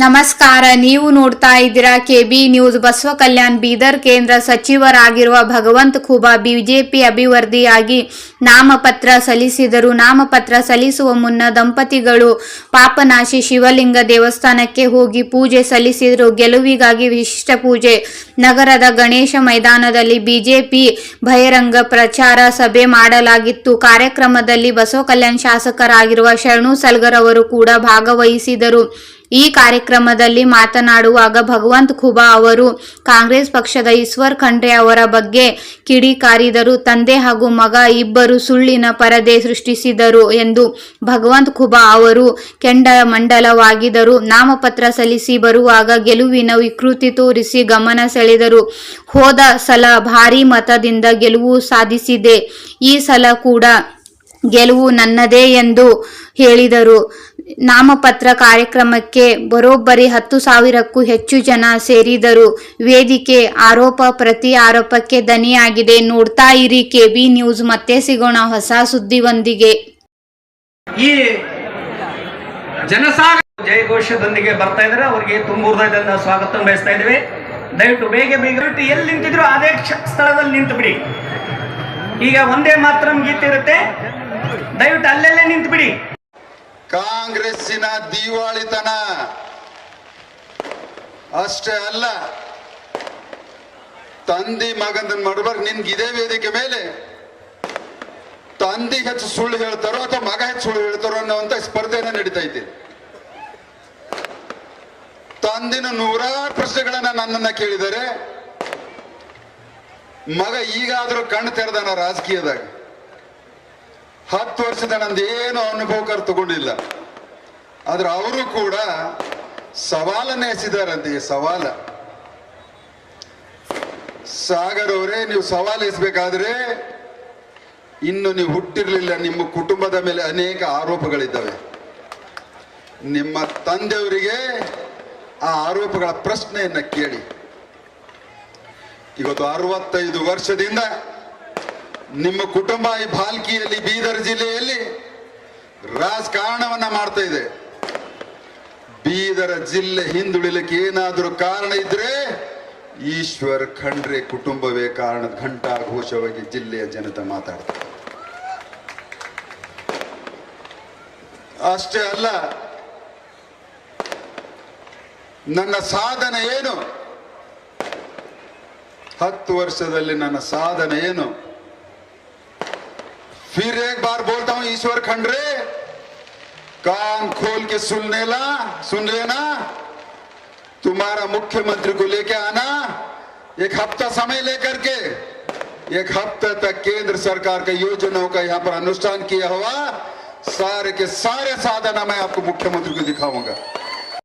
ನಮಸ್ಕಾರ, ನೀವು ನೋಡ್ತಾ ಇದ್ದೀರಾ ಕೆಬಿ ನ್ಯೂಸ್. ಬಸವ ಕಲ್ಯಾಣ್ ಬೀದರ್ ಕೇಂದ್ರ ಸಚಿವರಾಗಿರುವ ಭಗವಂತ ಖೂಬಾ ಬಿಜೆಪಿ ಅಭ್ಯರ್ಥಿಯಾಗಿ ನಾಮಪತ್ರ ಸಲ್ಲಿಸಿದರು. ನಾಮಪತ್ರ ಸಲ್ಲಿಸುವ ಮುನ್ನ ದಂಪತಿಗಳು ಪಾಪನಾಶಿ ಶಿವಲಿಂಗ ದೇವಸ್ಥಾನಕ್ಕೆ ಹೋಗಿ ಪೂಜೆ ಸಲ್ಲಿಸಿದರು. ಗೆಲುವಿಗಾಗಿ ವಿಶಿಷ್ಟ ಪೂಜೆ. ನಗರದ ಗಣೇಶ ಮೈದಾನದಲ್ಲಿ ಬಿಜೆಪಿ ಬಹಿರಂಗ ಪ್ರಚಾರ ಸಭೆ ಮಾಡಲಾಗಿತ್ತು. ಕಾರ್ಯಕ್ರಮದಲ್ಲಿ ಬಸವ ಕಲ್ಯಾಣ್ ಶಾಸಕರಾಗಿರುವ ಶರಣು ಸಲ್ಗರ್ ಅವರು ಕೂಡ ಭಾಗವಹಿಸಿದರು. ಈ ಕಾರ್ಯಕ್ರಮದಲ್ಲಿ ಮಾತನಾಡುವಾಗ ಭಗವಂತ ಖೂಬಾ ಅವರು ಕಾಂಗ್ರೆಸ್ ಪಕ್ಷದ ಈಶ್ವರ್ ಖಂಡ್ರೆ ಅವರ ಬಗ್ಗೆ ಕಿಡಿಕಾರಿದರು. ತಂದೆ ಹಾಗೂ ಮಗ ಇಬ್ಬರು ಸುಳ್ಳಿನ ಪರದೆ ಸೃಷ್ಟಿಸಿದರು ಎಂದು ಭಗವಂತ ಖೂಬಾ ಅವರು ಕೆಂಡಾಮಂಡಲವಾಗಿದ್ದರು. ನಾಮಪತ್ರ ಸಲ್ಲಿಸಿ ಬರುವಾಗ ಗೆಲುವಿನ ವಿಕೃತಿ ತೋರಿಸಿ ಗಮನ ಸೆಳೆದರು. ಹೋದ ಸಲ ಭಾರೀ ಮತದಿಂದ ಗೆಲುವು ಸಾಧಿಸಿದೆ, ಈ ಸಲ ಕೂಡ ಗೆಲುವು ನನ್ನದೇ ಎಂದು ಹೇಳಿದರು. ನಾಮಪತ್ರ ಕಾರ್ಯಕ್ರಮಕ್ಕೆ ಬರೋಬ್ಬರಿ 10,000ಕ್ಕೂ ಹೆಚ್ಚು ಜನ ಸೇರಿದರು. ವೇದಿಕೆ ಆರೋಪ ಪ್ರತಿ ಆರೋಪಕ್ಕೆ ದನಿಯಾಗಿದೆ. ನೋಡ್ತಾ ಇರಿ ಕೆಬಿ ನ್ಯೂಸ್. ಮತ್ತೆ ಸಿಗೋಣ ಹೊಸ ಸುದ್ದಿಯೊಂದಿಗೆ. ಈ ಜನಸಾಗರ ಜಯಘೋಷದೊಂದಿಗೆ ಬರ್ತಾ ಇದ್ದಾರೆ. ಅವರಿಗೆ ತುಂಬ ಹೃದಯದಿಂದ ಸ್ವಾಗತ ಬಯಸ್ತಾ ಇದ್ದೇವೆ. ದಯವಿಟ್ಟು ಬೇಗ ಎಲ್ಲಿ ನಿಂತಿದ್ರು ಅದೇ ಸ್ಥಳದಲ್ಲಿ ನಿಂತು ಬಿಡಿ. ಈಗ ಒಂದೇ ಮಾತ್ರ ಗೀತೆ ಇರುತ್ತೆ, ದಯವಿಟ್ಟು ಅಲ್ಲೆಲ್ಲೇ ನಿಂತು ಬಿಡಿ. ಕಾಂಗ್ರೆಸ್ಸಿನ ದಿವಾಳಿತನ ಅಷ್ಟೇ ಅಲ್ಲ, ತಂದೆ ಮಗಂದನ್ ಮಾಡಬಾರ್ದು. ನಿನ್ಗೆ ಇದೇ ವೇದಿಕೆ ಮೇಲೆ ತಂದೆ ಹೆಚ್ಚು ಸುಳ್ಳು ಹೇಳ್ತಾರೋ ಅಥವಾ ಮಗ ಹೆಚ್ಚು ಸುಳ್ಳು ಹೇಳ್ತಾರೋ ಅನ್ನೋಂತ ಸ್ಪರ್ಧೆನ ನಡೀತಾ ಇದೆ. ತಂದಿನ 100 ಪ್ರಶ್ನೆಗಳನ್ನ ನನ್ನನ್ನ ಕೇಳಿದರೆ, ಮಗ ಈಗಾದ್ರೂ ಕಣ್ಣು ತೆರೆದಾನ ರಾಜಕೀಯದಾಗ. 10 ವರ್ಷದ ನಂದೇನು ಅನುಭವ ತಗೊಂಡಿಲ್ಲ. ಆದ್ರೆ ಅವರು ಕೂಡ ಸವಾಲನ್ನೇ ಎಸಿದಾರಂತೆ. ಸವಾಲ ಸಾಗರ್ ಅವರೇ, ನೀವು ಸವಾಲು ಎಸಬೇಕಾದ್ರೆ ಇನ್ನು ನೀವು ಹುಟ್ಟಿರ್ಲಿಲ್ಲ. ನಿಮ್ಮ ಕುಟುಂಬದ ಮೇಲೆ ಅನೇಕ ಆರೋಪಗಳಿದ್ದಾವೆ. ನಿಮ್ಮ ತಂದೆಯವರಿಗೆ ಆ ಆರೋಪಗಳ ಪ್ರಶ್ನೆಯನ್ನ ಕೇಳಿ. ಇವತ್ತು 65 ವರ್ಷದಿಂದ ನಿಮ್ಮ ಕುಟುಂಬ ಈ ಭಾಲ್ಕಿಯಲ್ಲಿ, ಬೀದರ್ ಜಿಲ್ಲೆಯಲ್ಲಿ ರಾಜಕಾರಣವನ್ನ ಮಾಡ್ತಾ ಇದೆ. ಬೀದರ ಜಿಲ್ಲೆ ಹಿಂದುಳಿಲಿಕ್ಕೆ ಏನಾದರೂ ಕಾರಣ ಇದ್ರೆ ಈಶ್ವರ್ ಖಂಡ್ರೆ ಕುಟುಂಬವೇ ಕಾರಣ. ಘಂಟಾಘೋಷವಾಗಿ ಜಿಲ್ಲೆಯ ಜನತೆ ಮಾತಾಡ್ತಾರೆ. ಅಷ್ಟೇ ಅಲ್ಲ, ನನ್ನ ಸಾಧನೆ ಏನು, 10 ವರ್ಷದಲ್ಲಿ ನನ್ನ ಸಾಧನೆ ಏನು. फिर एक बार बोलता हूं, ईश्वर खंड्रे कान खोल के सुन लेना. तुम्हारा मुख्यमंत्री को लेके आना, 1 हफ्ता समय लेकर के 1 हफ्ते तक केंद्र सरकार का योजनाओं का यहां पर अनुष्ठान किया हुआ सारे के सारे साधन मैं आपको मुख्यमंत्री को दिखाऊंगा.